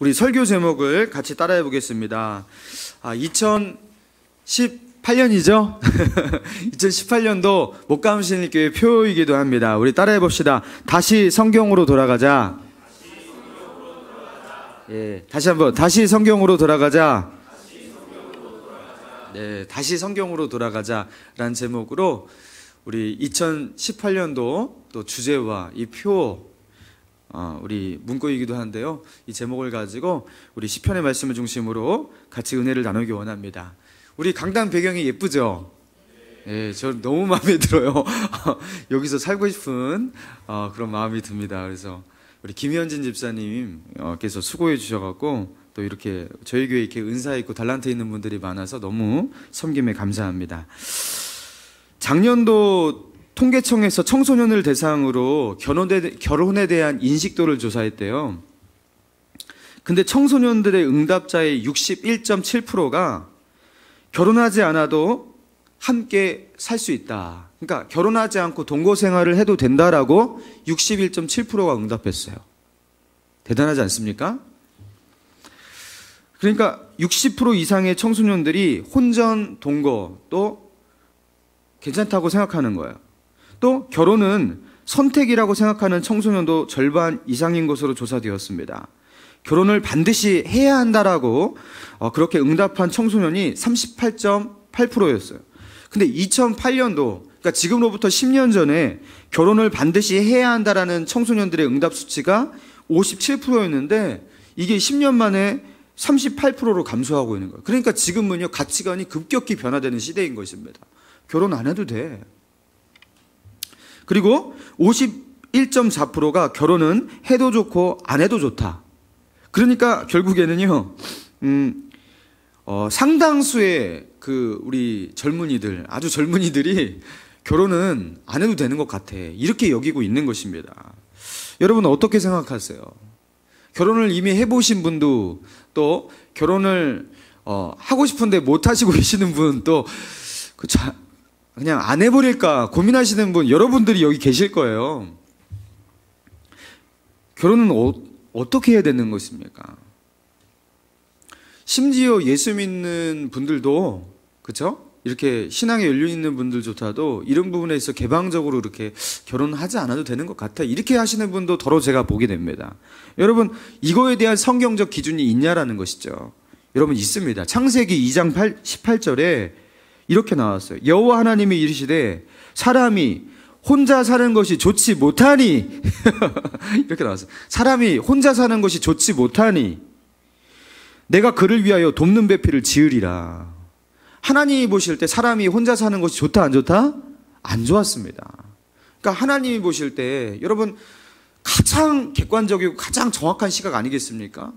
우리 설교 제목을 같이 따라해 보겠습니다. 2018년이죠? 2018년도 목감신일교회 표이기도 합니다. 우리 따라해 봅시다. 다시 성경으로 돌아가자. 예, 다시 한번 다시 성경으로 돌아가자. 네, 다시 성경으로 돌아가자라는 제목으로 우리 2018년도 또 주제와 이 표 우리 문구이기도 한데요. 이 제목을 가지고 우리 시편의 말씀을 중심으로 같이 은혜를 나누기 원합니다. 우리 강단 배경이 예쁘죠? 예, 저 너무 마음에 들어요. 여기서 살고 싶은 그런 마음이 듭니다. 그래서 우리 김현진 집사님께서 수고해 주셔갖고 또 이렇게 저희 교회에 이렇게 은사 있고 달란트 있는 분들이 많아서 너무 섬김에 감사합니다. 작년도 통계청에서 청소년을 대상으로 결혼에 대한 인식도를 조사했대요. 근데 청소년들의 응답자의 61.7%가 결혼하지 않아도 함께 살 수 있다. 그러니까 결혼하지 않고 동거 생활을 해도 된다라고 61.7%가 응답했어요. 대단하지 않습니까? 그러니까 60% 이상의 청소년들이 혼전, 동거 또 괜찮다고 생각하는 거예요. 또 결혼은 선택이라고 생각하는 청소년도 절반 이상인 것으로 조사되었습니다. 결혼을 반드시 해야 한다라고 그렇게 응답한 청소년이 38.8%였어요. 근데 2008년도, 그러니까 지금으로부터 10년 전에 결혼을 반드시 해야 한다라는 청소년들의 응답 수치가 57%였는데 이게 10년 만에 38%로 감소하고 있는 거예요. 그러니까 지금은요, 가치관이 급격히 변화되는 시대인 것입니다. 결혼 안 해도 돼. 그리고 51.4%가 결혼은 해도 좋고 안 해도 좋다. 그러니까 결국에는요, 상당수의 우리 젊은이들, 아주 젊은이들이 결혼은 안 해도 되는 것 같아. 이렇게 여기고 있는 것입니다. 여러분 어떻게 생각하세요? 결혼을 이미 해보신 분도 또 결혼을 하고 싶은데 못 하시고 계시는 분 또 그냥 안 해버릴까 고민하시는 분 여러분들이 여기 계실 거예요. 결혼은 어떻게 해야 되는 것입니까? 심지어 예수 믿는 분들도 그렇죠? 이렇게 신앙에 열려 있는 분들조차도 이런 부분에 있어 개방적으로 이렇게 결혼하지 않아도 되는 것 같아 이렇게 하시는 분도 더러 제가 보게 됩니다. 여러분 이거에 대한 성경적 기준이 있냐라는 것이죠. 여러분 있습니다. 창세기 2장 18절에 이렇게 나왔어요. 여호와 하나님이 이르시되 사람이 혼자 사는 것이 좋지 못하니 이렇게 나왔어요. 사람이 혼자 사는 것이 좋지 못하니 내가 그를 위하여 돕는 배필을 지으리라. 하나님이 보실 때 사람이 혼자 사는 것이 좋다 안 좋다? 안 좋았습니다. 그러니까 하나님이 보실 때 여러분 가장 객관적이고 가장 정확한 시각 아니겠습니까?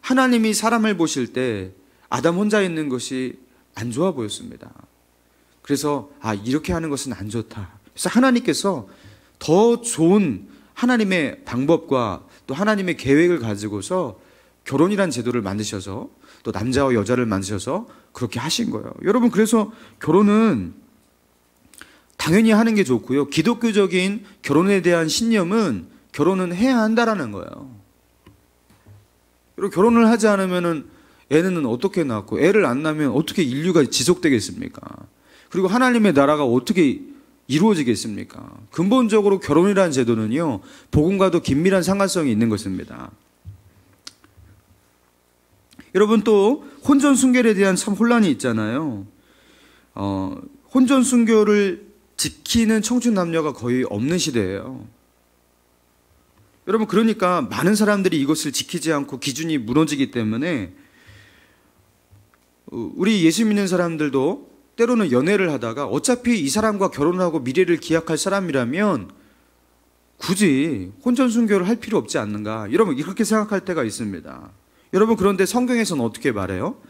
하나님이 사람을 보실 때 아담 혼자 있는 것이 안 좋아 보였습니다. 그래서 이렇게 하는 것은 안 좋다. 그래서 하나님께서 더 좋은 하나님의 방법과 또 하나님의 계획을 가지고서 결혼이란 제도를 만드셔서 또 남자와 여자를 만드셔서 그렇게 하신 거예요. 여러분 그래서 결혼은 당연히 하는 게 좋고요. 기독교적인 결혼에 대한 신념은 결혼은 해야 한다라는 거예요. 여러분 결혼을 하지 않으면은 애는 어떻게 낳고 애를 안 낳으면 어떻게 인류가 지속되겠습니까? 그리고 하나님의 나라가 어떻게 이루어지겠습니까? 근본적으로 결혼이라는 제도는요, 복음과도 긴밀한 상관성이 있는 것입니다. 여러분 또 혼전 순결에 대한 참 혼란이 있잖아요. 혼전 순결을 지키는 청춘 남녀가 거의 없는 시대예요. 여러분 그러니까 많은 사람들이 이것을 지키지 않고 기준이 무너지기 때문에 우리 예수 믿는 사람들도 때로는 연애를 하다가 어차피 이 사람과 결혼하고 미래를 기약할 사람이라면 굳이 혼전 순결을 할 필요 없지 않는가? 여러분 이렇게 생각할 때가 있습니다. 여러분 그런데 성경에서는 어떻게 말해요?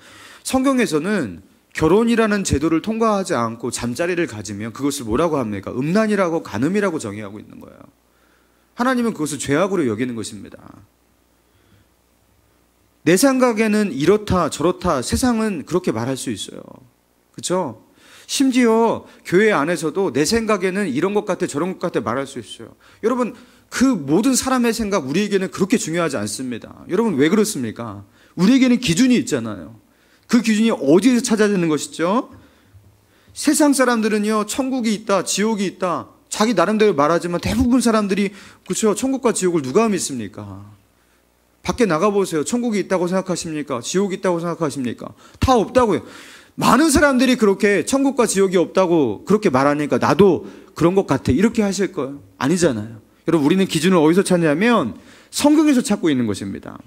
성경에서는 결혼이라는 제도를 통과하지 않고 잠자리를 가지면 그것을 뭐라고 합니까? 음란이라고 간음이라고 정의하고 있는 거예요. 하나님은 그것을 죄악으로 여기는 것입니다. 내 생각에는 이렇다 저렇다 세상은 그렇게 말할 수 있어요. 그렇죠? 심지어 교회 안에서도 내 생각에는 이런 것 같아 저런 것 같아 말할 수 있어요. 여러분 그 모든 사람의 생각 우리에게는 그렇게 중요하지 않습니다. 여러분 왜 그렇습니까? 우리에게는 기준이 있잖아요. 그 기준이 어디에서 찾아지는 것이죠? 세상 사람들은요, 천국이 있다, 지옥이 있다, 자기 나름대로 말하지만 대부분 사람들이, 그렇죠, 천국과 지옥을 누가 믿습니까? 밖에 나가보세요. 천국이 있다고 생각하십니까? 지옥이 있다고 생각하십니까? 다 없다고요. 많은 사람들이 그렇게 천국과 지옥이 없다고 그렇게 말하니까 나도 그런 것 같아, 이렇게 하실 거예요? 아니잖아요. 여러분, 우리는 기준을 어디서 찾냐면 성경에서 찾고 있는 것입니다.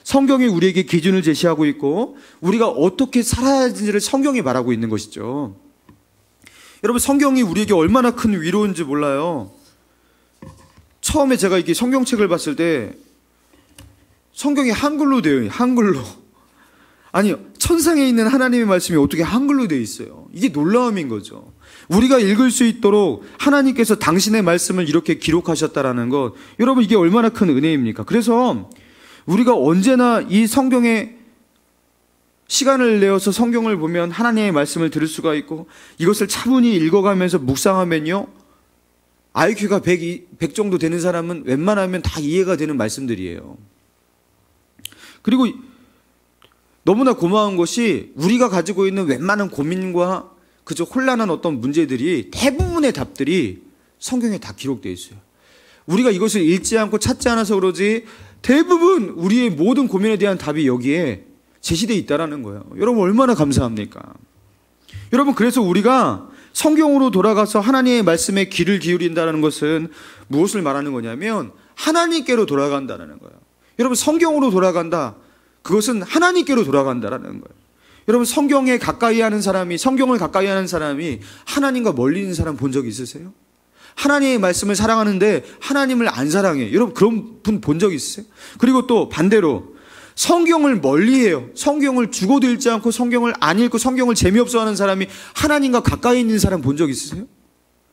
성경이 우리에게 기준을 제시하고 있고 우리가 어떻게 살아야 하는지를 성경이 말하고 있는 것이죠. 여러분, 성경이 우리에게 얼마나 큰 위로인지 몰라요. 처음에 제가 이렇게 성경책을 봤을 때 성경이 한글로 되어 있어요. 한글로. 아니, 천상에 있는 하나님의 말씀이 어떻게 한글로 되어 있어요? 이게 놀라움인 거죠. 우리가 읽을 수 있도록 하나님께서 당신의 말씀을 이렇게 기록하셨다라는 것, 여러분, 이게 얼마나 큰 은혜입니까? 그래서 우리가 언제나 이 성경에 시간을 내어서 성경을 보면 하나님의 말씀을 들을 수가 있고, 이것을 차분히 읽어가면서 묵상하면요, IQ가 100 정도 되는 사람은 웬만하면 다 이해가 되는 말씀들이에요. 그리고 너무나 고마운 것이 우리가 가지고 있는 웬만한 고민과 그저 혼란한 어떤 문제들이 대부분의 답들이 성경에 다 기록되어 있어요. 우리가 이것을 읽지 않고 찾지 않아서 그러지 대부분 우리의 모든 고민에 대한 답이 여기에 제시되어 있다는 거예요. 여러분, 얼마나 감사합니까? 여러분, 그래서 우리가 성경으로 돌아가서 하나님의 말씀에 귀를 기울인다는 것은 무엇을 말하는 거냐면 하나님께로 돌아간다는 거예요. 여러분, 성경으로 돌아간다. 그것은 하나님께로 돌아간다는 거예요. 여러분, 성경을 가까이 하는 사람이 하나님과 멀리 있는 사람 본 적 있으세요? 하나님의 말씀을 사랑하는데 하나님을 안 사랑해. 여러분, 그런 분 본 적 있으세요? 그리고 또 반대로 성경을 멀리해요. 성경을 죽어도 읽지 않고 성경을 안 읽고 성경을 재미없어 하는 사람이 하나님과 가까이 있는 사람 본 적 있으세요?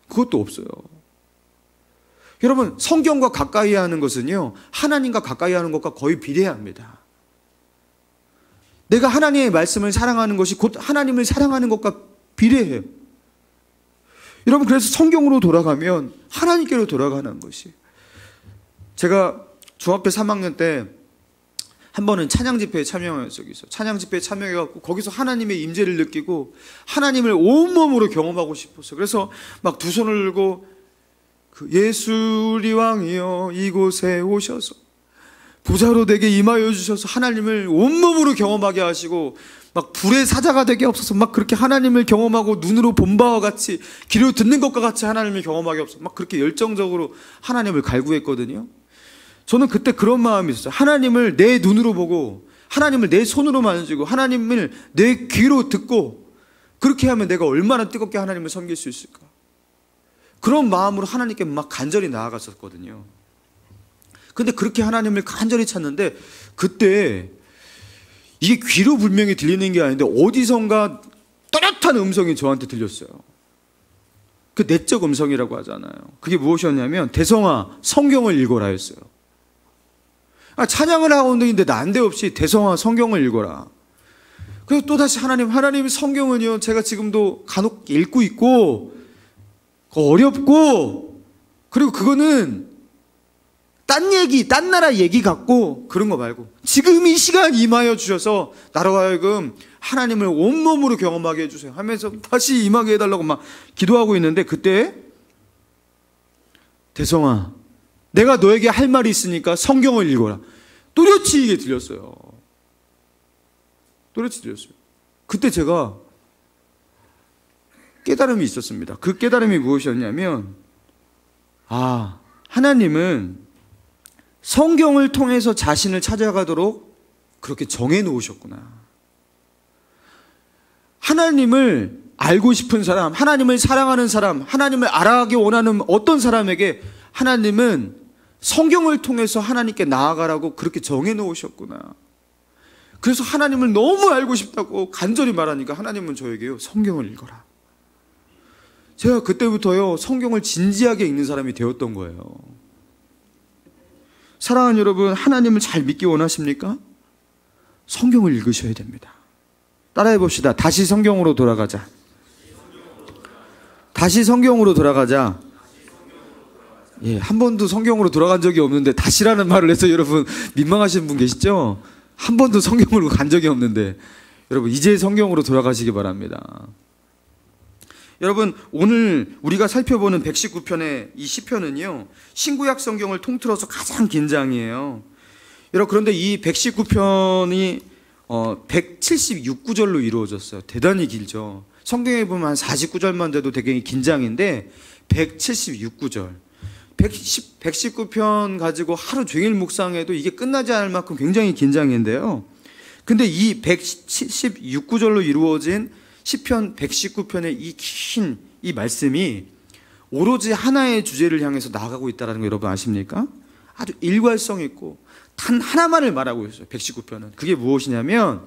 그것도 없어요. 여러분, 성경과 가까이 하는 것은요, 하나님과 가까이 하는 것과 거의 비례합니다. 내가 하나님의 말씀을 사랑하는 것이 곧 하나님을 사랑하는 것과 비례해요. 여러분, 그래서 성경으로 돌아가면 하나님께로 돌아가는 것이. 제가 중학교 3학년 때 한 번은 찬양 집회에 참여한 적이 있어요. 찬양 집회에 참여해갖고 거기서 하나님의 임재를 느끼고 하나님을 온몸으로 경험하고 싶었어요. 그래서 막 두 손을 들고 예수 우리 왕이여 이곳에 오셔서 보좌로 내게 임하여 주셔서 하나님을 온몸으로 경험하게 하시고 막 불의 사자가 되게 없어서 막 그렇게 하나님을 경험하고 눈으로 본 바와 같이 귀로 듣는 것과 같이 하나님을 경험하게 없어서 막 그렇게 열정적으로 하나님을 갈구했거든요. 저는 그때 그런 마음이 있었어요. 하나님을 내 눈으로 보고 하나님을 내 손으로 만지고 하나님을 내 귀로 듣고 그렇게 하면 내가 얼마나 뜨겁게 하나님을 섬길 수 있을까. 그런 마음으로 하나님께 막 간절히 나아갔었거든요. 근데 그렇게 하나님을 간절히 찾는데 그때 이게 귀로 분명히 들리는 게 아닌데 어디선가 또렷한 음성이 저한테 들렸어요. 그 내적 음성이라고 하잖아요. 그게 무엇이었냐면 대성아 성경을 읽어라 했어요. 찬양을 하고 있는데 난데없이 대성아 성경을 읽어라. 그래서 또다시 하나님 성경은요, 제가 지금도 간혹 읽고 있고 어렵고 그리고 그거는 딴 얘기, 딴 나라 얘기 같고 그런 거 말고 지금 이 시간 임하여 주셔서 나로 하여금 하나님을 온몸으로 경험하게 해주세요 하면서 다시 임하게 해달라고 막 기도하고 있는데 그때 대성아 내가 너에게 할 말이 있으니까 성경을 읽어라. 또렷이 이게 들렸어요. 또렷이 들렸어요. 그때 제가 깨달음이 있었습니다. 그 깨달음이 무엇이었냐면 하나님은 성경을 통해서 자신을 찾아가도록 그렇게 정해 놓으셨구나. 하나님을 알고 싶은 사람, 하나님을 사랑하는 사람, 하나님을 알아가기 원하는 어떤 사람에게 하나님은 성경을 통해서 하나님께 나아가라고 그렇게 정해 놓으셨구나. 그래서 하나님을 너무 알고 싶다고 간절히 말하니까 하나님은 저에게요, 성경을 읽어라. 제가 그때부터요, 성경을 진지하게 읽는 사람이 되었던 거예요. 사랑하는 여러분, 하나님을 잘 믿기 원하십니까? 성경을 읽으셔야 됩니다. 따라해 봅시다. 다시 성경으로 돌아가자. 다시 성경으로 돌아가자. 예, 한 번도 성경으로 돌아간 적이 없는데 다시라는 말을 해서 여러분 민망하신 분 계시죠? 한 번도 성경으로 간 적이 없는데 여러분 이제 성경으로 돌아가시기 바랍니다. 여러분 오늘 우리가 살펴보는 119편의 이 시편은요, 신구약 성경을 통틀어서 가장 긴 장이에요. 여러분 그런데 이 119편이 176구절로 이루어졌어요. 대단히 길죠. 성경에 보면 한 49절만 돼도 되게 긴 장인데 176구절 119편 가지고 하루 종일 묵상해도 이게 끝나지 않을 만큼 굉장히 긴 장인데요. 근데 이 176구절로 이루어진 시편 119편의 이 긴 이 말씀이 오로지 하나의 주제를 향해서 나아가고 있다는 거 여러분 아십니까? 아주 일관성 있고 단 하나만을 말하고 있어요. 119편은. 그게 무엇이냐면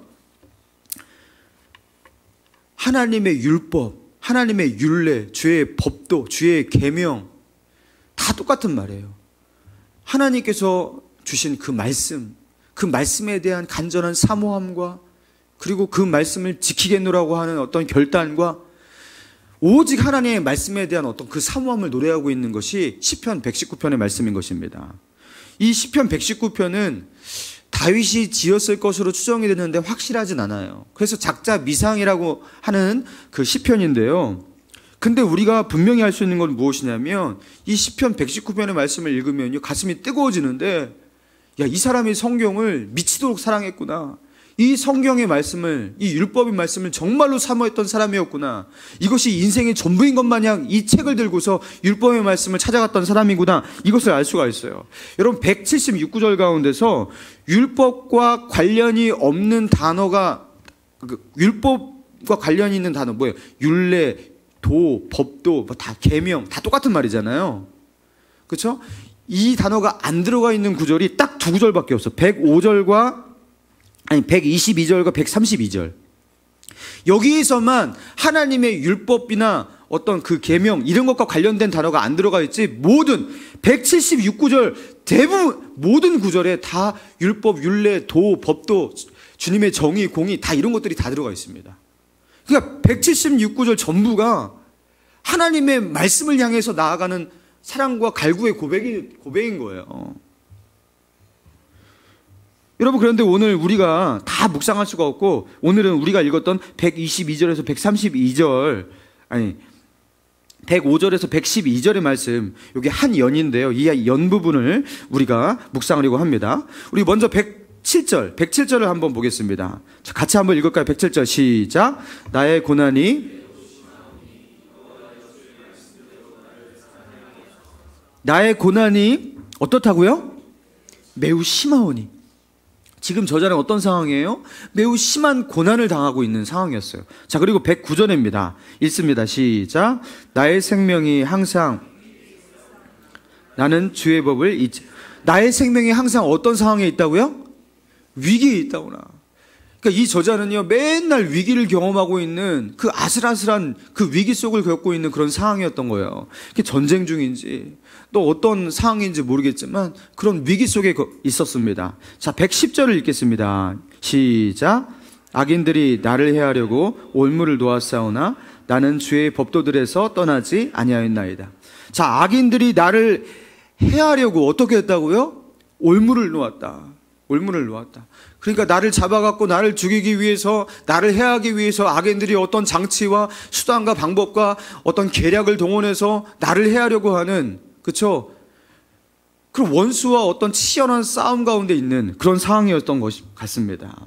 하나님의 율법, 하나님의 율례, 주의 법도, 주의 계명 다 똑같은 말이에요. 하나님께서 주신 그 말씀, 그 말씀에 대한 간절한 사모함과 그리고 그 말씀을 지키겠노라고 하는 어떤 결단과 오직 하나님의 말씀에 대한 어떤 그 사모함을 노래하고 있는 것이 시편 119편의 말씀인 것입니다. 이 시편 119편은 다윗이 지었을 것으로 추정이 되는데 확실하진 않아요. 그래서 작자 미상이라고 하는 그 시편인데요. 근데 우리가 분명히 알 수 있는 건 무엇이냐면 이 시편 119편의 말씀을 읽으면 가슴이 뜨거워지는데, 야, 이 사람이 성경을 미치도록 사랑했구나. 이 성경의 말씀을, 이 율법의 말씀을 정말로 사모했던 사람이었구나. 이것이 인생의 전부인 것 마냥 이 책을 들고서 율법의 말씀을 찾아갔던 사람이구나. 이것을 알 수가 있어요. 여러분 176구절 가운데서 율법과 관련이 없는 단어가, 율법과 관련이 있는 단어 뭐예요? 율례, 도, 법도, 다 계명, 다 똑같은 말이잖아요. 그렇죠? 이 단어가 안 들어가 있는 구절이 딱 두 구절밖에 없어. 122절과 132절. 여기에서만 하나님의 율법이나 어떤 그 계명 이런 것과 관련된 단어가 안 들어가 있지, 모든 176구절 대부분 모든 구절에 다 율법, 율례, 도, 법도, 주님의 정의, 공의 다 이런 것들이 다 들어가 있습니다. 그러니까 176구절 전부가 하나님의 말씀을 향해서 나아가는 사랑과 갈구의 고백인 거예요. 여러분 그런데 오늘 우리가 다 묵상할 수가 없고, 오늘은 우리가 읽었던 122절에서 132절, 아니 105절에서 112절의 말씀, 이게 한 연인데요. 이 연 부분을 우리가 묵상하려고 합니다. 우리 먼저 107절을 한번 보겠습니다. 자, 같이 한번 읽을까요? 107절 시작. 나의 고난이 어떻다고요? 매우 심하오니. 지금 저자는 어떤 상황이에요? 매우 심한 고난을 당하고 있는 상황이었어요. 자, 그리고 109절입니다. 읽습니다. 시작. 나의 생명이 항상, 나는 주의 법을 잊지. 나의 생명이 항상 어떤 상황에 있다고요? 위기에 있다구나. 그러니까 이 저자는요, 맨날 위기를 경험하고 있는 그 아슬아슬한 그 위기 속을 겪고 있는 그런 상황이었던 거예요. 그게 전쟁 중인지 또 어떤 상황인지 모르겠지만 그런 위기 속에 있었습니다. 자, 110절을 읽겠습니다. 시작. 악인들이 나를 해하려고 올무를 놓았사오나 나는 주의 법도들에서 떠나지 아니하였나이다. 자, 악인들이 나를 해하려고 어떻게 했다고요? 올무를 놓았다. 올무를 놓았다. 그러니까 나를 잡아갖고 나를 죽이기 위해서, 나를 해하기 위해서 악인들이 어떤 장치와 수단과 방법과 어떤 계략을 동원해서 나를 해하려고 하는, 그렇죠? 그런 원수와 어떤 치열한 싸움 가운데 있는 그런 상황이었던 것 같습니다.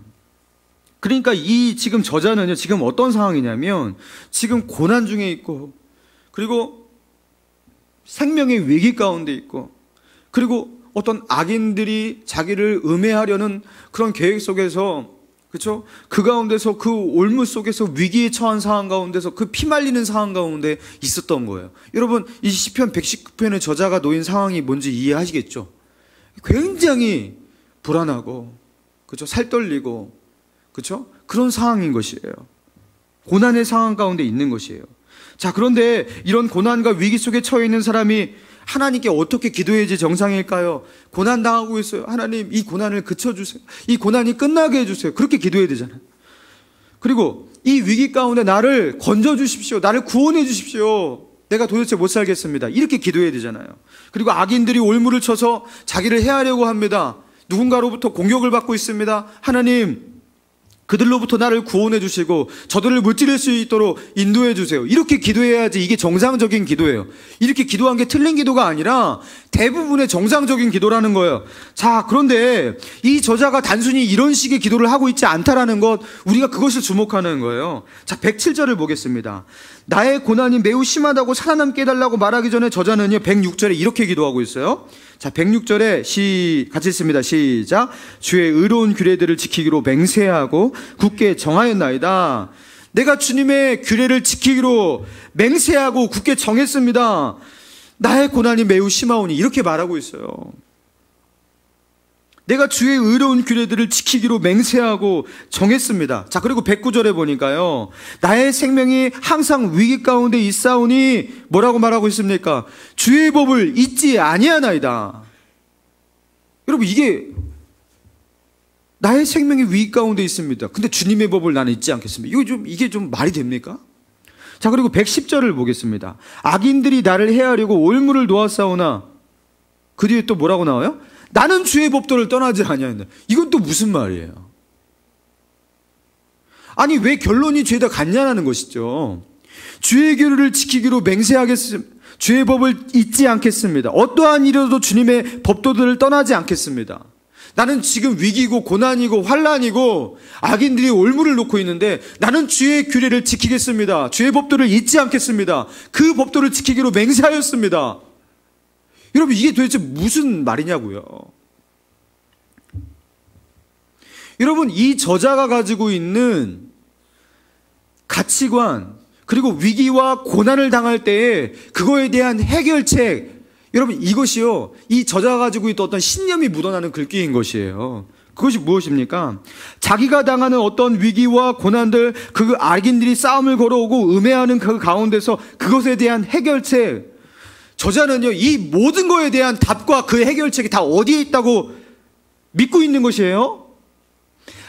그러니까 이 지금 저자는요, 지금 어떤 상황이냐면 지금 고난 중에 있고, 그리고 생명의 위기 가운데 있고, 그리고 어떤 악인들이 자기를 음해하려는 그런 계획 속에서, 그렇죠? 그 가운데서, 그 올무 속에서 위기에 처한 상황 가운데서, 그 피말리는 상황 가운데 있었던 거예요. 여러분, 이 시편 119편의 저자가 놓인 상황이 뭔지 이해하시겠죠? 굉장히 불안하고, 그렇죠? 살떨리고, 그렇죠? 그런 상황인 것이에요. 고난의 상황 가운데 있는 것이에요. 자, 그런데 이런 고난과 위기 속에 처해 있는 사람이 하나님께 어떻게 기도해야지 정상일까요? 고난 당하고 있어요. 하나님, 이 고난을 그쳐주세요. 이 고난이 끝나게 해주세요. 그렇게 기도해야 되잖아요. 그리고 이 위기 가운데 나를 건져주십시오. 나를 구원해 주십시오. 내가 도대체 못 살겠습니다. 이렇게 기도해야 되잖아요. 그리고 악인들이 올무를 쳐서 자기를 해하려고 합니다. 누군가로부터 공격을 받고 있습니다. 하나님, 그들로부터 나를 구원해 주시고 저들을 무찌를 수 있도록 인도해 주세요. 이렇게 기도해야지 이게 정상적인 기도예요. 이렇게 기도한 게 틀린 기도가 아니라 대부분의 정상적인 기도라는 거예요. 자, 그런데 이 저자가 단순히 이런 식의 기도를 하고 있지 않다라는 것, 우리가 그것을 주목하는 거예요. 자, 107절을 보겠습니다. 나의 고난이 매우 심하다고 살아남게 해달라고 말하기 전에 저자는요 106절에 이렇게 기도하고 있어요. 자, 106절에 같이 읽습니다. 시작. 주의 의로운 규례들을 지키기로 맹세하고 굳게 정하였나이다. 내가 주님의 규례를 지키기로 맹세하고 굳게 정했습니다. 나의 고난이 매우 심하오니, 이렇게 말하고 있어요. 내가 주의 의로운 규례들을 지키기로 맹세하고 정했습니다. 자, 그리고 109절에 보니까요, 나의 생명이 항상 위기 가운데 있사오니 뭐라고 말하고 있습니까? 주의 법을 잊지 아니하나이다. 여러분, 이게 나의 생명이 위기 가운데 있습니다. 근데 주님의 법을 나는 잊지 않겠습니다. 이게 좀 말이 됩니까? 자, 그리고 110절을 보겠습니다. 악인들이 나를 해하려고 올무를 놓았사오나, 그 뒤에 또 뭐라고 나와요? 나는 주의 법도를 떠나지 아니하였다. 이건 또 무슨 말이에요? 아니, 왜 결론이 죄다 같냐는 것이죠. 주의 규례를 지키기로 맹세하겠습니다. 주의 법을 잊지 않겠습니다. 어떠한 일이라도 주님의 법도들을 떠나지 않겠습니다. 나는 지금 위기고 고난이고 환난이고 악인들이 올무를 놓고 있는데 나는 주의 규례를 지키겠습니다. 주의 법도를 잊지 않겠습니다. 그 법도를 지키기로 맹세하였습니다. 여러분, 이게 도대체 무슨 말이냐고요. 여러분, 이 저자가 가지고 있는 가치관, 그리고 위기와 고난을 당할 때에 그거에 대한 해결책, 여러분, 이것이요, 이 저자가 가지고 있던 어떤 신념이 묻어나는 글귀인 것이에요. 그것이 무엇입니까? 자기가 당하는 어떤 위기와 고난들, 그 악인들이 싸움을 걸어오고 음해하는 그 가운데서 그것에 대한 해결책, 저자는요, 이 모든 거에 대한 답과 그 해결책이 다 어디에 있다고 믿고 있는 것이에요?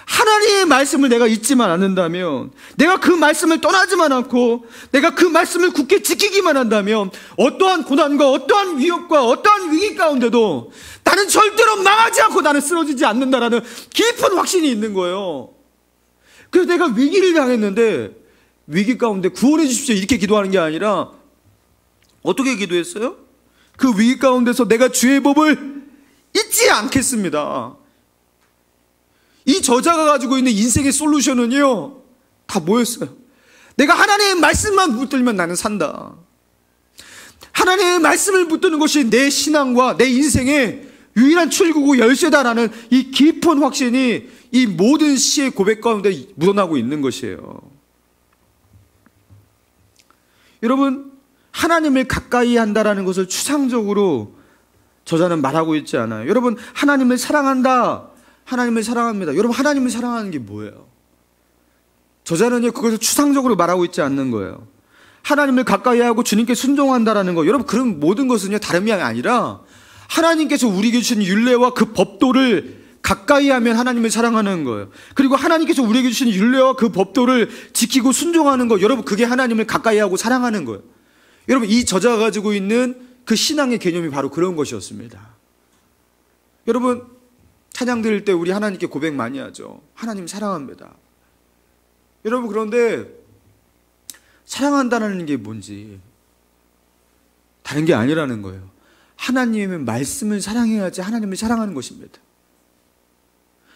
하나님의 말씀을 내가 잊지만 않는다면, 내가 그 말씀을 떠나지만 않고, 내가 그 말씀을 굳게 지키기만 한다면, 어떠한 고난과 어떠한 위협과 어떠한 위기 가운데도 나는 절대로 망하지 않고 나는 쓰러지지 않는다라는 깊은 확신이 있는 거예요. 그래서 내가 위기를 당했는데, 위기 가운데 구원해 주십시오, 이렇게 기도하는 게 아니라, 어떻게 기도했어요? 그 위기 가운데서 내가 주의 법을 잊지 않겠습니다. 이 저자가 가지고 있는 인생의 솔루션은요, 다 뭐였어요? 내가 하나님의 말씀만 붙들면 나는 산다. 하나님의 말씀을 붙드는 것이 내 신앙과 내 인생의 유일한 출구고 열쇠다라는 이 깊은 확신이 이 모든 시의 고백 가운데 묻어나고 있는 것이에요. 여러분, 하나님을 가까이 한다라는 것을 추상적으로 저자는 말하고 있지 않아요. 여러분, 하나님을 사랑한다. 하나님을 사랑합니다. 여러분, 하나님을 사랑하는 게 뭐예요? 저자는요, 그것을 추상적으로 말하고 있지 않는 거예요. 하나님을 가까이 하고 주님께 순종한다라는 거. 여러분, 그런 모든 것은요, 다름이 아니라 하나님께서 우리에게 주신 율례와 그 법도를 가까이 하면 하나님을 사랑하는 거예요. 그리고 하나님께서 우리에게 주신 율례와 그 법도를 지키고 순종하는 거. 여러분, 그게 하나님을 가까이 하고 사랑하는 거예요. 여러분, 이 저자가 가지고 있는 그 신앙의 개념이 바로 그런 것이었습니다. 여러분, 찬양 드릴 때 우리 하나님께 고백 많이 하죠. 하나님 사랑합니다. 여러분, 그런데 사랑한다는 게 뭔지 다른 게 아니라는 거예요. 하나님의 말씀을 사랑해야지 하나님을 사랑하는 것입니다.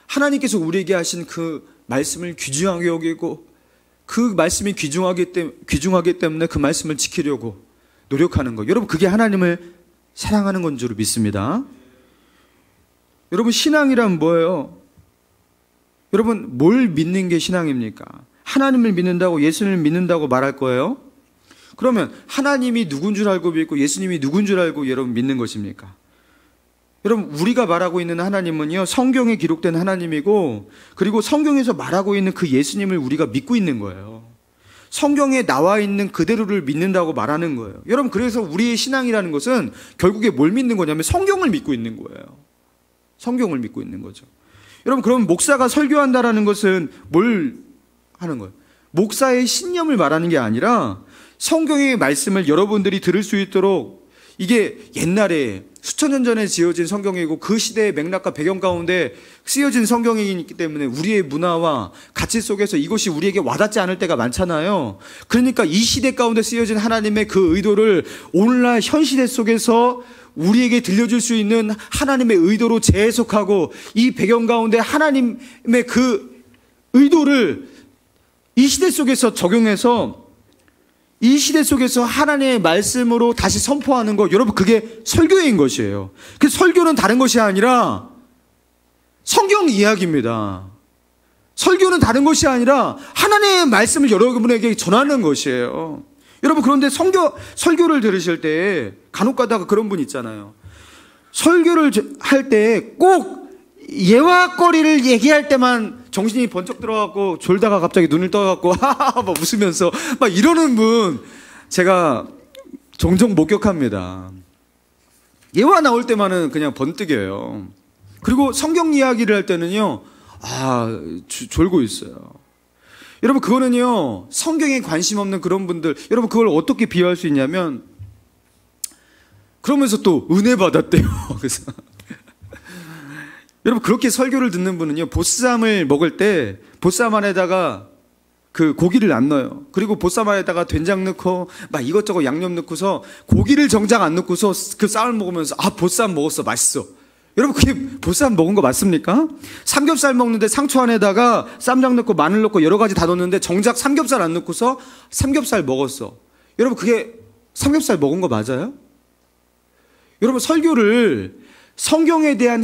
하나님께서 우리에게 하신 그 말씀을 귀중하게 여기고 그 말씀이 귀중하기 때문에 그 말씀을 지키려고 노력하는 것. 여러분, 그게 하나님을 사랑하는 건 줄 믿습니다. 여러분, 신앙이란 뭐예요? 여러분, 뭘 믿는 게 신앙입니까? 하나님을 믿는다고, 예수님을 믿는다고 말할 거예요? 그러면 하나님이 누군 줄 알고 믿고 예수님이 누군 줄 알고 여러분 믿는 것입니까? 여러분, 우리가 말하고 있는 하나님은요, 성경에 기록된 하나님이고, 그리고 성경에서 말하고 있는 그 예수님을 우리가 믿고 있는 거예요. 성경에 나와 있는 그대로를 믿는다고 말하는 거예요. 여러분, 그래서 우리의 신앙이라는 것은 결국에 뭘 믿는 거냐면 성경을 믿고 있는 거예요. 성경을 믿고 있는 거죠. 여러분, 그럼 목사가 설교한다라는 것은 뭘 하는 거예요? 목사의 신념을 말하는 게 아니라 성경의 말씀을 여러분들이 들을 수 있도록, 이게 옛날에 수천 년 전에 지어진 성경이고 그 시대의 맥락과 배경 가운데 쓰여진 성경이기 때문에 우리의 문화와 가치 속에서 이것이 우리에게 와닿지 않을 때가 많잖아요. 그러니까 이 시대 가운데 쓰여진 하나님의 그 의도를 오늘날 현 시대 속에서 우리에게 들려줄 수 있는 하나님의 의도로 재해석하고, 이 배경 가운데 하나님의 그 의도를 이 시대 속에서 적용해서 이 시대 속에서 하나님의 말씀으로 다시 선포하는 것, 여러분 그게 설교인 것이에요. 그 설교는 다른 것이 아니라 성경 이야기입니다. 설교는 다른 것이 아니라 하나님의 말씀을 여러분에게 전하는 것이에요. 여러분, 그런데 설교를 들으실 때 간혹 가다가 그런 분 있잖아요. 설교를 할 때 꼭 예화거리를 얘기할 때만 정신이 번쩍 들어가고 졸다가 갑자기 눈을 떠갖고 하하하 막 웃으면서 막 이러는 분 제가 종종 목격합니다. 예화 나올 때만은 그냥 번뜩여요. 그리고 성경 이야기를 할 때는요, 졸고 있어요. 여러분, 그거는요, 성경에 관심 없는 그런 분들, 여러분 그걸 어떻게 비유할 수 있냐면, 그러면서 또 은혜 받았대요. 그래서 여러분, 그렇게 설교를 듣는 분은요, 보쌈을 먹을 때 보쌈 안에다가 그 고기를 안 넣어요. 그리고 보쌈 안에다가 된장 넣고 막 이것저것 양념 넣고서 고기를 정작 안 넣고서 그 쌈을 먹으면서 보쌈 먹었어, 맛있어. 여러분, 그게 보쌈 먹은 거 맞습니까? 삼겹살 먹는데 상추 안에다가 쌈장 넣고 마늘 넣고 여러 가지 다 넣었는데 정작 삼겹살 안 넣고서 삼겹살 먹었어. 여러분, 그게 삼겹살 먹은 거 맞아요? 여러분, 설교를 성경에 대한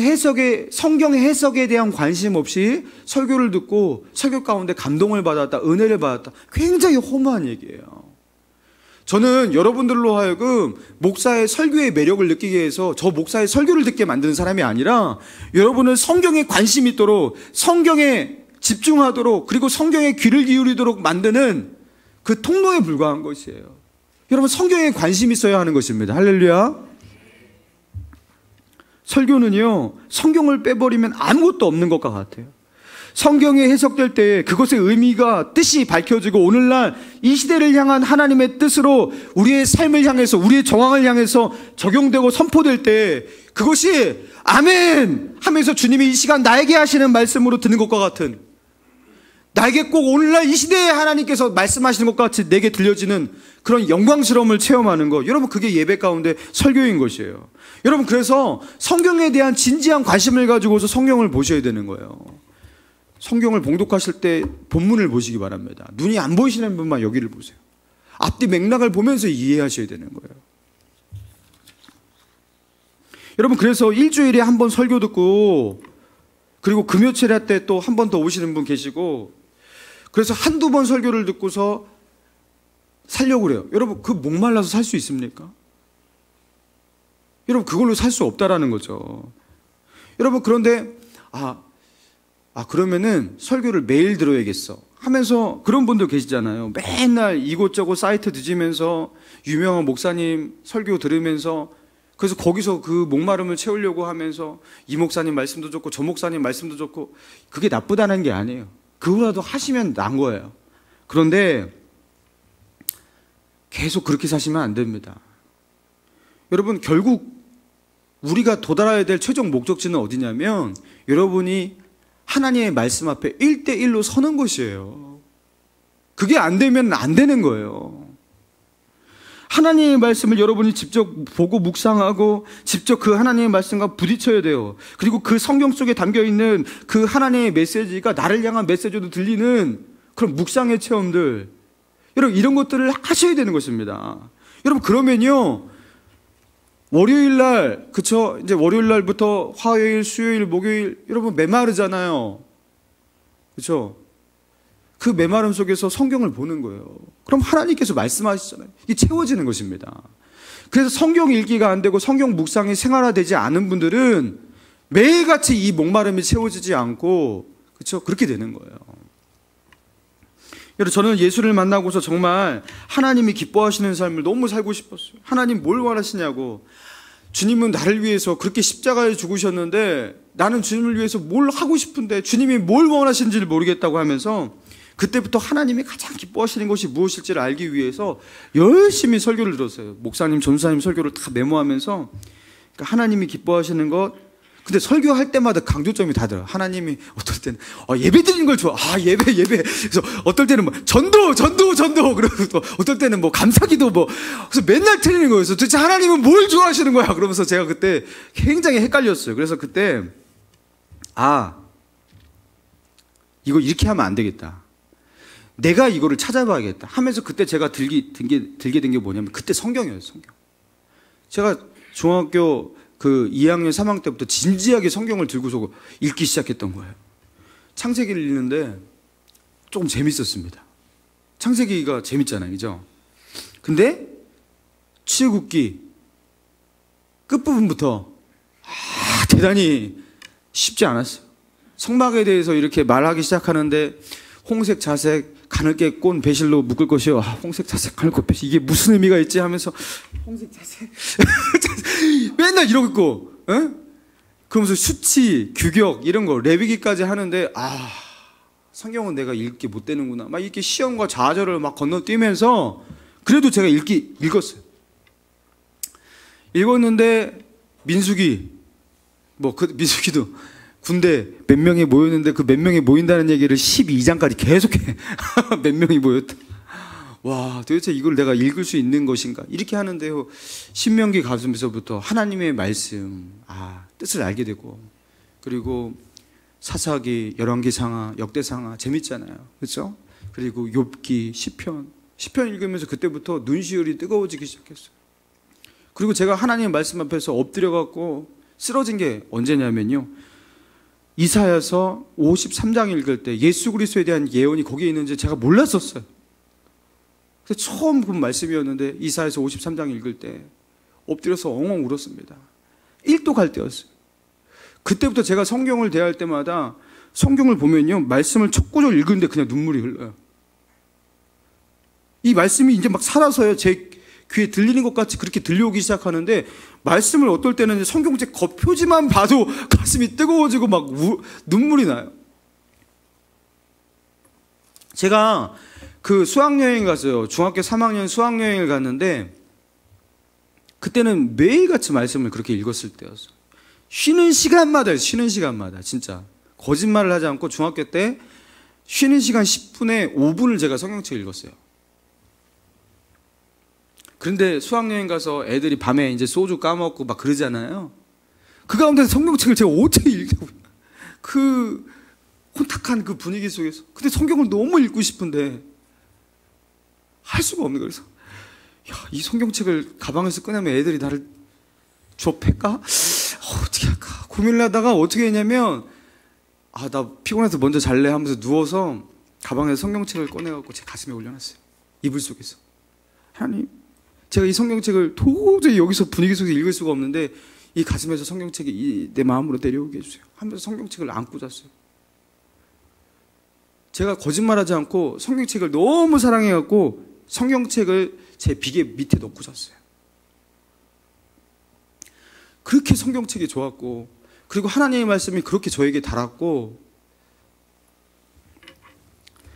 성경의 해석에 대한 관심 없이 설교를 듣고 설교 가운데 감동을 받았다, 은혜를 받았다, 굉장히 허무한 얘기예요. 저는 여러분들로 하여금 목사의 설교의 매력을 느끼게 해서 저 목사의 설교를 듣게 만드는 사람이 아니라, 여러분은 성경에 관심 있도록, 성경에 집중하도록, 그리고 성경에 귀를 기울이도록 만드는 그 통로에 불과한 것이에요. 여러분, 성경에 관심 있어야 하는 것입니다. 할렐루야. 설교는요, 성경을 빼버리면 아무것도 없는 것과 같아요. 성경이 해석될 때 그것의 의미가, 뜻이 밝혀지고 오늘날 이 시대를 향한 하나님의 뜻으로 우리의 삶을 향해서, 우리의 정황을 향해서 적용되고 선포될 때 그것이 아멘 하면서 주님이 이 시간 나에게 하시는 말씀으로 듣는 것과 같은, 나에게 꼭 오늘날 이 시대에 하나님께서 말씀하시는 것 같이 내게 들려지는 그런 영광스러움을 체험하는 것, 여러분 그게 예배 가운데 설교인 것이에요. 여러분, 그래서 성경에 대한 진지한 관심을 가지고서 성경을 보셔야 되는 거예요. 성경을 봉독하실 때 본문을 보시기 바랍니다. 눈이 안 보이시는 분만 여기를 보세요. 앞뒤 맥락을 보면서 이해하셔야 되는 거예요. 여러분, 그래서 일주일에 한 번 설교 듣고, 그리고 금요칠에 때 또 한 번 더 오시는 분 계시고, 그래서 한두 번 설교를 듣고서 살려고 그래요. 여러분, 그 목말라서 살 수 있습니까? 여러분, 그걸로 살 수 없다라는 거죠. 여러분, 그런데 그러면은 설교를 매일 들어야겠어 하면서 그런 분들 계시잖아요. 맨날 이곳저곳 사이트 뒤지면서 유명한 목사님 설교 들으면서, 그래서 거기서 그 목마름을 채우려고 하면서 이 목사님 말씀도 좋고 저 목사님 말씀도 좋고, 그게 나쁘다는 게 아니에요. 그거라도 하시면 난 거예요. 그런데 계속 그렇게 사시면 안 됩니다. 여러분, 결국 우리가 도달해야 될 최종 목적지는 어디냐면, 여러분이 하나님의 말씀 앞에 1대1로 서는 것이에요. 그게 안 되면 안 되는 거예요. 하나님의 말씀을 여러분이 직접 보고 묵상하고 직접 그 하나님의 말씀과 부딪혀야 돼요. 그리고 그 성경 속에 담겨있는 그 하나님의 메시지가 나를 향한 메시지로 들리는 그런 묵상의 체험들, 여러분 이런 것들을 하셔야 되는 것입니다. 여러분, 그러면요, 월요일날, 그쵸? 이제 월요일날부터 화요일, 수요일, 목요일, 여러분 메마르잖아요. 그쵸? 그 메마름 속에서 성경을 보는 거예요. 그럼 하나님께서 말씀하시잖아요. 이게 채워지는 것입니다. 그래서 성경 읽기가 안 되고 성경 묵상이 생활화되지 않은 분들은 매일같이 이 목마름이 채워지지 않고, 그쵸? 그렇게 되는 거예요. 여러분, 저는 예수를 만나고서 정말 하나님이 기뻐하시는 삶을 너무 살고 싶었어요. 하나님 뭘 원하시냐고. 주님은 나를 위해서 그렇게 십자가에 죽으셨는데 나는 주님을 위해서 뭘 하고 싶은데 주님이 뭘 원하시는지를 모르겠다고 하면서 그때부터 하나님이 가장 기뻐하시는 것이 무엇일지를 알기 위해서 열심히 설교를 들었어요. 목사님, 전사님 설교를 다 메모하면서 그러니까 하나님이 기뻐하시는 것. 근데 설교할 때마다 강조점이 다르더라고요. 하나님이 어떨 때는 예배 드리는 걸 좋아. 예배. 그래서 어떨 때는 뭐 전도. 그리고 또 어떨 때는 뭐 감사기도 뭐. 그래서 맨날 틀리는 거였어요. 도대체 하나님은 뭘 좋아하시는 거야? 그러면서 제가 그때 굉장히 헷갈렸어요. 그래서 그때 이거 이렇게 하면 안 되겠다. 내가 이거를 찾아봐야겠다 하면서 그때 제가 들게 된 게 뭐냐면 그때 성경이었어요. 성경. 제가 중학교 그 2학년 3학년 때부터 진지하게 성경을 들고서 읽기 시작했던 거예요. 창세기를 읽는데 조금 재밌었습니다. 창세기가 재밌잖아요, 그죠? 근데 출애굽기 끝부분부터 대단히 쉽지 않았어요. 성막에 대해서 이렇게 말하기 시작하는데 홍색, 자색, 가늘게 꼰 배실로 묶을 것이요. 홍색, 자색, 가늘게 배실. 이게 무슨 의미가 있지 하면서 홍색, 자색. 맨날 이러고 있고, 그러면서 수치, 규격, 이런 거, 레위기까지 하는데, 성경은 내가 읽기 못 되는구나. 막 이렇게 시험과 좌절을 막 건너뛰면서, 그래도 제가 읽었어요. 읽었는데, 민수기, 민수기도, 군대 몇 명이 모였는데 그 몇 명이 모인다는 얘기를 12장까지 계속해. 몇 명이 모였다. 와, 도대체 이걸 내가 읽을 수 있는 것인가? 이렇게 하는데요. 신명기 가슴에서부터 하나님의 말씀, 뜻을 알게 되고, 그리고 사사기, 열왕기상하, 역대상하 재밌잖아요. 그렇죠? 그리고 욥기, 시편 읽으면서 그때부터 눈시울이 뜨거워지기 시작했어요. 그리고 제가 하나님의 말씀 앞에서 엎드려 갖고 쓰러진 게 언제냐면요. 이사야서 53장 읽을 때 예수 그리스도에 대한 예언이 거기에 있는지 제가 몰랐었어요. 그래서 처음 본 말씀이었는데 이사야서 53장 읽을 때 엎드려서 엉엉 울었습니다. 1도 갈 때였어요. 그때부터 제가 성경을 대할 때마다 성경을 보면요, 말씀을 첫 구절 읽는데 그냥 눈물이 흘러요. 이 말씀이 이제 막 살아서요, 제 귀에 들리는 것 같이 그렇게 들려오기 시작하는데, 말씀을 어떨 때는 성경책 겉표지만 봐도 가슴이 뜨거워지고 막 눈물이 나요. 제가 그 수학여행 갔어요. 중학교 3학년 수학여행을 갔는데, 그때는 매일같이 말씀을 그렇게 읽었을 때였어요. 쉬는 시간마다 진짜 거짓말을 하지 않고 중학교 때 쉬는 시간 10분에 5분을 제가 성경책을 읽었어요. 그런데 수학여행 가서 애들이 밤에 이제 소주 까먹고 막 그러잖아요. 그 가운데 성경책을 제가 어떻게 읽냐고. 그 혼탁한 그 분위기 속에서. 근데 성경을 너무 읽고 싶은데 할 수가 없는 거예요. 그래서 이 성경책을 가방에서 꺼내면 애들이 나를 좁힐까? 어떻게 할까? 고민을 하다가 어떻게 했냐면, 나 피곤해서 먼저 잘래 하면서 누워서 가방에서 성경책을 꺼내갖고 제 가슴에 올려놨어요. 이불 속에서. 하나님, 제가 이 성경책을 도저히 여기서 분위기 속에서 읽을 수가 없는데 이 가슴에서 성경책이 내 마음으로 내려오게 해주세요 하면서 성경책을 안고 잤어요. 제가 거짓말하지 않고 성경책을 너무 사랑해갖고 성경책을 제 비계 밑에 놓고 잤어요. 그렇게 성경책이 좋았고, 그리고 하나님의 말씀이 그렇게 저에게 달았고,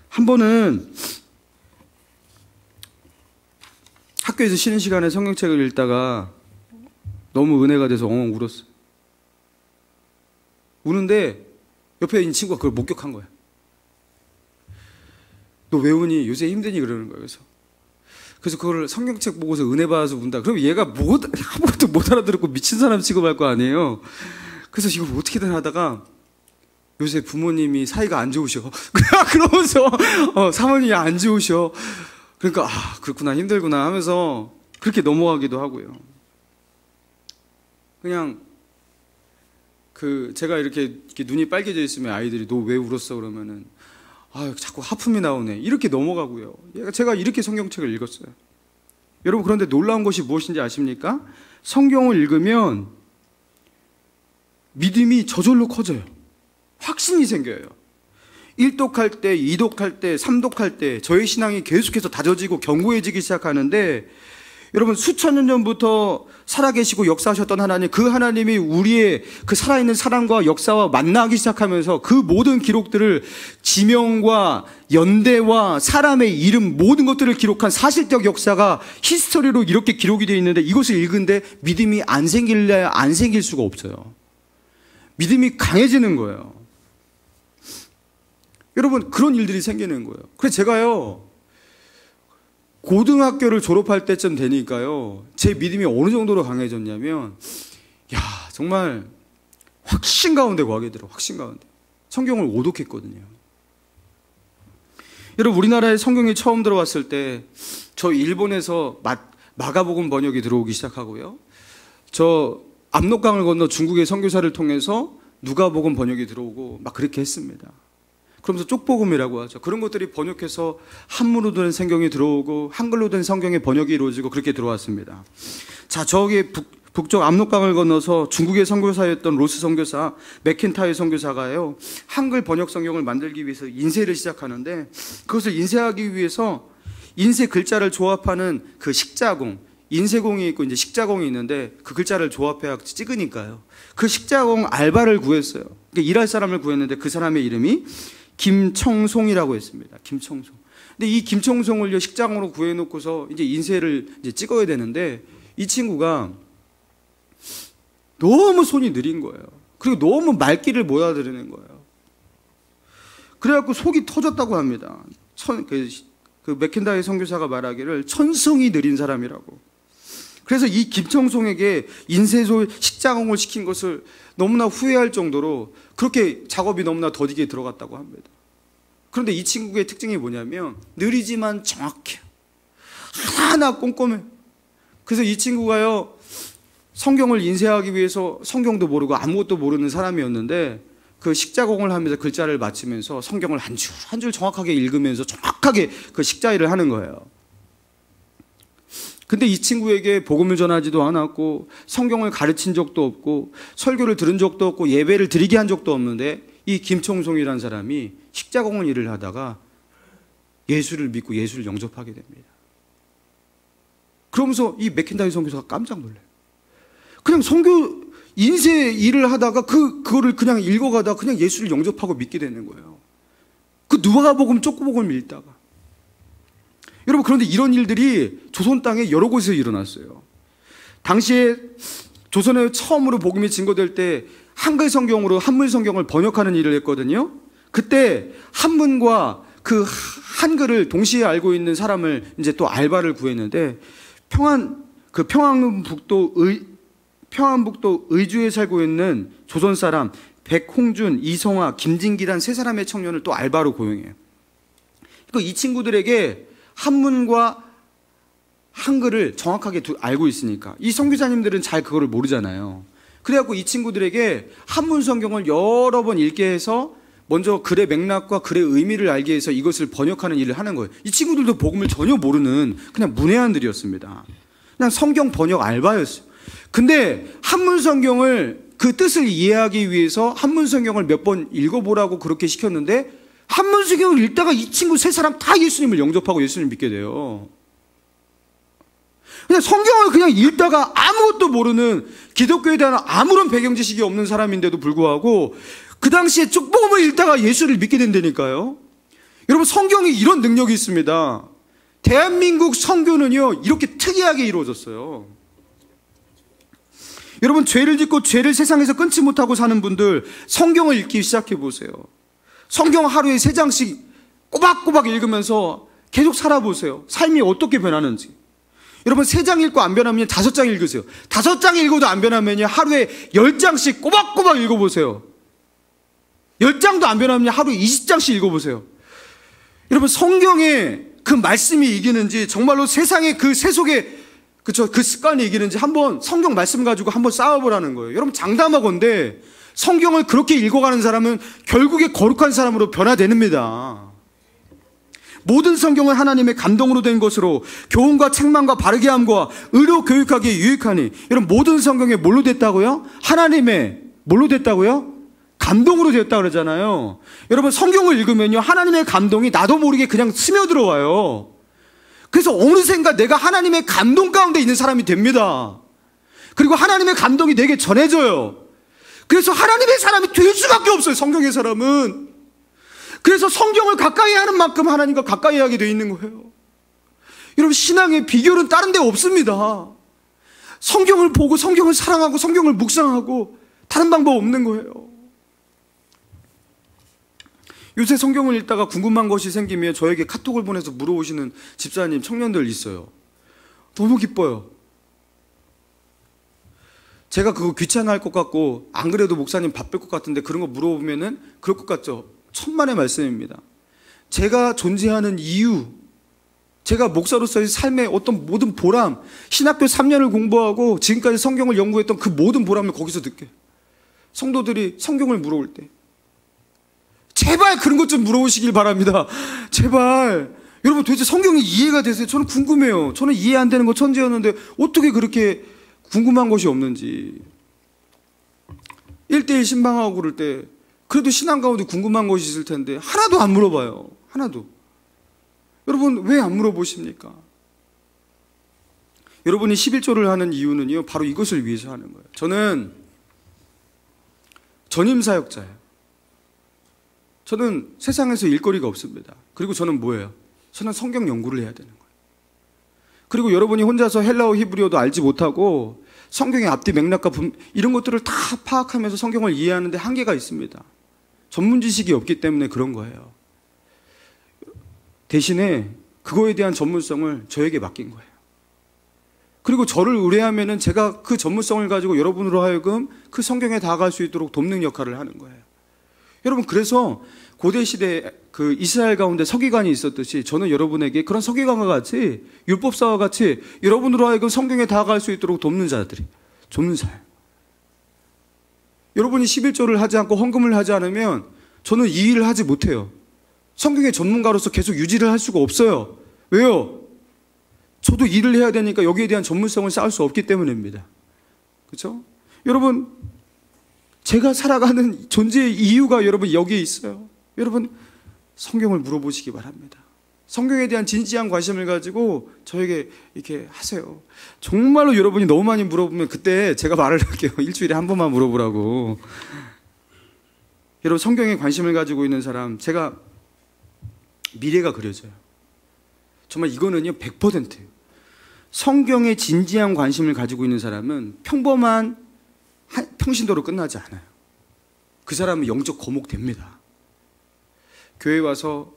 한 번은 학교에서 쉬는 시간에 성경책을 읽다가 너무 은혜가 돼서 엉엉 울었어요. 우는데 옆에 있는 친구가 그걸 목격한 거야. 너 왜 우니? 요새 힘드니? 그러는 거예요. 그래서 그걸 성경책 보고서 은혜 받아서 운다. 그럼 얘가 아무것도 못 알아들었고 미친 사람 취급할 거 아니에요. 그래서 이걸 어떻게든 하다가 요새 부모님이 사이가 안 좋으셔. 그러면서 사모님이 안 좋으셔. 그러니까 그렇구나, 힘들구나 하면서 그렇게 넘어가기도 하고요. 그냥 제가 이렇게 눈이 빨개져 있으면 아이들이 너 왜 울었어? 그러면은 자꾸 하품이 나오네. 이렇게 넘어가고요. 제가 이렇게 성경책을 읽었어요. 여러분, 그런데 놀라운 것이 무엇인지 아십니까? 성경을 읽으면 믿음이 저절로 커져요. 확신이 생겨요. 1독할 때, 2독할 때, 3독할 때 저의 신앙이 계속해서 다져지고 견고해지기 시작하는데, 여러분, 수천 년 전부터 살아계시고 역사하셨던 하나님, 그 하나님이 우리의 그 살아있는 사람과 역사와 만나기 시작하면서 그 모든 기록들을 지명과 연대와 사람의 이름 모든 것들을 기록한 사실적 역사가 히스토리로 이렇게 기록이 되어 있는데, 이것을 읽은데 믿음이 안 생길래 안 생길 수가 없어요. 믿음이 강해지는 거예요. 여러분, 그런 일들이 생기는 거예요. 그래서 제가요, 고등학교를 졸업할 때쯤 되니까요, 제 믿음이 어느 정도로 강해졌냐면, 정말 확신 가운데 거하게 들어, 확신 가운데. 성경을 오독했거든요. 여러분, 우리나라에 성경이 처음 들어왔을 때, 저 일본에서 마가복음 번역이 들어오기 시작하고요, 저 압록강을 건너 중국의 선교사를 통해서 누가복음 번역이 들어오고 막 그렇게 했습니다. 그러면서 쪽복음이라고 하죠. 그런 것들이 번역해서 한문으로 된 성경이 들어오고 한글로 된 성경의 번역이 이루어지고 그렇게 들어왔습니다. 자, 저기 북쪽 압록강을 건너서 중국의 선교사였던 로스 선교사, 맥킨타이 선교사가요, 한글 번역 성경을 만들기 위해서 인쇄를 시작하는데, 그것을 인쇄하기 위해서 인쇄 글자를 조합하는 그 식자공, 인쇄공이 있고 이제 식자공이 있는데, 그 글자를 조합해야 찍으니까요, 그 식자공 알바를 구했어요. 그러니까 일할 사람을 구했는데 그 사람의 이름이 김청송이라고 했습니다. 김청송. 근데 이 김청송을 식장으로 구해놓고서 이제 인쇄를 이제 찍어야 되는데, 이 친구가 너무 손이 느린 거예요. 그리고 너무 말귀를 못 알아들는 거예요. 그래갖고 속이 터졌다고 합니다. 그 맥킨다이 선교사가 말하기를 천성이 느린 사람이라고. 그래서 이 김청송에게 인쇄소 식자공을 시킨 것을 너무나 후회할 정도로 그렇게 작업이 너무나 더디게 들어갔다고 합니다. 그런데 이 친구의 특징이 뭐냐면 느리지만 정확해요. 하나 꼼꼼해요. 그래서 이 친구가요, 성경을 인쇄하기 위해서 성경도 모르고 아무것도 모르는 사람이었는데, 그 식자공을 하면서 글자를 맞추면서 성경을 한 줄 한 줄 정확하게 읽으면서 정확하게 그 식자일을 하는 거예요. 근데 이 친구에게 복음을 전하지도 않았고 성경을 가르친 적도 없고 설교를 들은 적도 없고 예배를 드리게 한 적도 없는데, 이 김청송이라는 사람이 식자공을 일을 하다가 예수를 믿고 예수를 영접하게 됩니다. 그러면서 이 맥킨다이 선교사가 깜짝 놀라요. 그냥 선교 인쇄 일을 하다가 그거를 그냥 읽어가다가 그냥 예수를 영접하고 믿게 되는 거예요. 그 누가복음 쪽복음을 읽다가. 여러분, 그런데 이런 일들이 조선 땅에 여러 곳에서 일어났어요. 당시에 조선에 처음으로 복음이 증거될 때 한글 성경으로 한문 성경을 번역하는 일을 했거든요. 그때 한문과 그 한글을 동시에 알고 있는 사람을 이제 또 알바를 구했는데, 평안북도 의주에 살고 있는 조선 사람 백홍준, 이성화, 김진기란 세 사람의 청년을 또 알바로 고용해요. 그러니까 이 친구들에게 한문과 한글을 정확하게 알고 있으니까, 이 선교사님들은 잘 그거를 모르잖아요. 그래갖고 이 친구들에게 한문 성경을 여러 번 읽게 해서 먼저 글의 맥락과 글의 의미를 알게 해서 이것을 번역하는 일을 하는 거예요. 이 친구들도 복음을 전혀 모르는 그냥 문외한들이었습니다. 그냥 성경 번역 알바였어요. 근데 한문 성경을 그 뜻을 이해하기 위해서 한문 성경을 몇 번 읽어보라고 그렇게 시켰는데, 한문 성경을 읽다가 이 친구 세 사람 다 예수님을 영접하고 예수님을 믿게 돼요. 그냥 성경을 그냥 읽다가 아무것도 모르는, 기독교에 대한 아무런 배경 지식이 없는 사람인데도 불구하고 그 당시에 쪽복음을 읽다가 예수를 믿게 된다니까요. 여러분, 성경이 이런 능력이 있습니다. 대한민국 선교는요, 이렇게 특이하게 이루어졌어요. 여러분, 죄를 짓고 죄를 세상에서 끊지 못하고 사는 분들, 성경을 읽기 시작해 보세요. 성경 하루에 3장씩 꼬박꼬박 읽으면서 계속 살아보세요. 삶이 어떻게 변하는지. 여러분, 3장 읽고 안 변하면 5장 읽으세요. 5장 읽어도 안 변하면 하루에 10장씩 꼬박꼬박 읽어보세요. 10장도 안 변하면 하루에 20장씩 읽어보세요. 여러분, 성경에 그 말씀이 이기는지, 정말로 세상의 그 세속의 그 습관이 이기는지 한번 성경 말씀 가지고 한번 싸워보라는 거예요. 여러분, 장담하건대 성경을 그렇게 읽어가는 사람은 결국에 거룩한 사람으로 변화됩니다. 모든 성경은 하나님의 감동으로 된 것으로 교훈과 책망과 바르게 함과 의로 교육하기에 유익하니. 여러분, 모든 성경에 뭘로 됐다고요? 하나님의 뭘로 됐다고요? 감동으로 되었다 그러잖아요. 여러분, 성경을 읽으면요, 하나님의 감동이 나도 모르게 그냥 스며들어와요. 그래서 어느샌가 내가 하나님의 감동 가운데 있는 사람이 됩니다. 그리고 하나님의 감동이 내게 전해져요. 그래서 하나님의 사람이 될 수밖에 없어요, 성경의 사람은. 그래서 성경을 가까이 하는 만큼 하나님과 가까이 하게 돼 있는 거예요. 여러분, 신앙의 비결은 다른 데 없습니다. 성경을 보고 성경을 사랑하고 성경을 묵상하고 다른 방법 없는 거예요. 요새 성경을 읽다가 궁금한 것이 생기면 저에게 카톡을 보내서 물어보시는 집사님, 청년들 있어요. 너무 기뻐요. 제가 그거 귀찮아할 것 같고 안 그래도 목사님 바쁠 것 같은데 그런 거 물어보면은 그럴 것 같죠? 천만의 말씀입니다. 제가 존재하는 이유, 제가 목사로서의 삶의 어떤 모든 보람, 신학교 3년을 공부하고 지금까지 성경을 연구했던 그 모든 보람을 거기서 느껴요. 성도들이 성경을 물어볼 때 제발 그런 것 좀 물어보시길 바랍니다. 제발. 여러분, 도대체 성경이 이해가 되세요? 저는 궁금해요. 저는 이해 안 되는 거 천재였는데 어떻게 그렇게 궁금한 것이 없는지. 1대1 신방하고 그럴 때 그래도 신앙 가운데 궁금한 것이 있을 텐데 하나도 안 물어봐요. 하나도. 여러분, 왜 안 물어보십니까? 여러분이 11조를 하는 이유는요, 바로 이것을 위해서 하는 거예요. 저는 전임사역자예요. 저는 세상에서 일거리가 없습니다. 그리고 저는 뭐예요? 저는 성경 연구를 해야 되는 거예요. 그리고 여러분이 혼자서 헬라어, 히브리어도 알지 못하고 성경의 앞뒤 맥락과 이런 것들을 다 파악하면서 성경을 이해하는데 한계가 있습니다. 전문 지식이 없기 때문에 그런 거예요. 대신에 그거에 대한 전문성을 저에게 맡긴 거예요. 그리고 저를 의뢰하면은 제가 그 전문성을 가지고 여러분으로 하여금 그 성경에 다가갈 수 있도록 돕는 역할을 하는 거예요. 여러분, 그래서 고대 시대에 그 이스라엘 가운데 서기관이 있었듯이 저는 여러분에게 그런 서기관과 같이 율법사와 같이 여러분으로 하여금 성경에 다가갈 수 있도록 돕는 자들이, 돕는 자예요. 여러분이 11조를 하지 않고 헌금을 하지 않으면 저는 이 일을 하지 못해요. 성경의 전문가로서 계속 유지를 할 수가 없어요. 왜요? 저도 일을 해야 되니까 여기에 대한 전문성을 쌓을 수 없기 때문입니다. 그렇죠? 여러분, 제가 살아가는 존재의 이유가 여러분 여기에 있어요. 여러분, 성경을 물어보시기 바랍니다. 성경에 대한 진지한 관심을 가지고 저에게 이렇게 하세요. 정말로 여러분이 너무 많이 물어보면 그때 제가 말을 할게요. 일주일에 한 번만 물어보라고. 여러분, 성경에 관심을 가지고 있는 사람, 제가 미래가 그려져요. 정말 이거는요 100%예요. 성경에 진지한 관심을 가지고 있는 사람은 평범한 평신도로 끝나지 않아요. 그 사람은 영적 거목됩니다. 교회 와서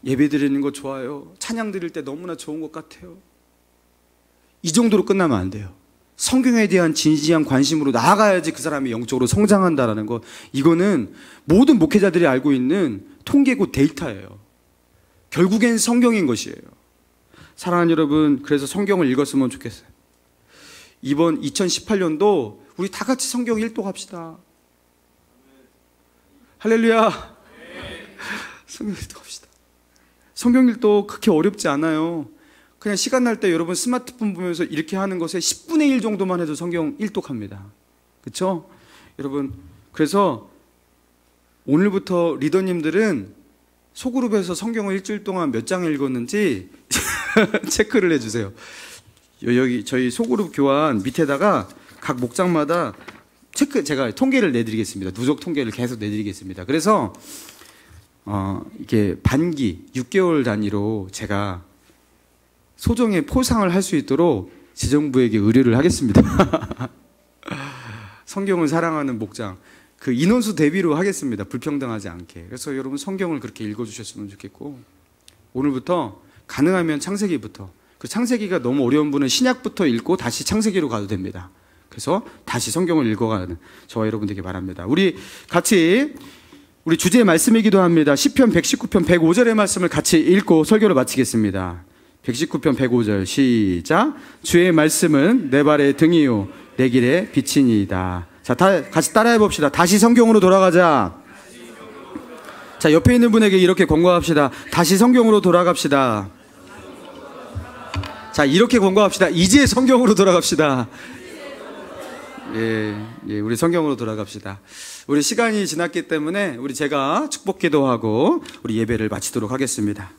예배 드리는 거 좋아요. 찬양 드릴 때 너무나 좋은 것 같아요. 이 정도로 끝나면 안 돼요. 성경에 대한 진지한 관심으로 나아가야지 그 사람이 영적으로 성장한다라는 것. 이거는 모든 목회자들이 알고 있는 통계고 데이터예요. 결국엔 성경인 것이에요. 사랑하는 여러분, 그래서 성경을 읽었으면 좋겠어요. 이번 2018년도 우리 다 같이 성경 일독합시다. 할렐루야. 성경 일독합시다. 성경 일독 그렇게 어렵지 않아요. 그냥 시간 날 때 여러분 스마트폰 보면서 이렇게 하는 것에 10분의 1 정도만 해도 성경 일독합니다. 그렇죠? 여러분, 그래서 오늘부터 리더님들은 소그룹에서 성경을 일주일 동안 몇 장을 읽었는지 체크를 해주세요. 여기 저희 소그룹 교환 밑에다가 각 목장마다 제가 통계를 내드리겠습니다. 누적 통계를 계속 내드리겠습니다. 그래서 이게 반기 6개월 단위로 제가 소정의 포상을 할 수 있도록 지정부에게 의뢰를 하겠습니다. 성경을 사랑하는 목장, 그 인원수 대비로 하겠습니다. 불평등하지 않게. 그래서 여러분 성경을 그렇게 읽어주셨으면 좋겠고, 오늘부터 가능하면 창세기부터, 그 창세기가 너무 어려운 분은 신약부터 읽고 다시 창세기로 가도 됩니다. 그래서 다시 성경을 읽어가는 저와 여러분 되게 바랍니다. 우리 같이 우리 주제의 말씀이기도 합니다. 시편 119편 105절의 말씀을 같이 읽고 설교를 마치겠습니다. 119편 105절 시작. 주의 말씀은 내 발의 등이요 내 길의 빛이니이다. 자, 같이 따라해 봅시다. 다시 성경으로 돌아가자. 자, 옆에 있는 분에게 이렇게 권고합시다. 다시 성경으로 돌아갑시다. 자, 이렇게 권고합시다. 이제 성경으로 돌아갑시다. 예, 우리 성경으로 돌아갑시다. 우리 시간이 지났기 때문에 제가 축복 기도하고 우리 예배를 마치도록 하겠습니다.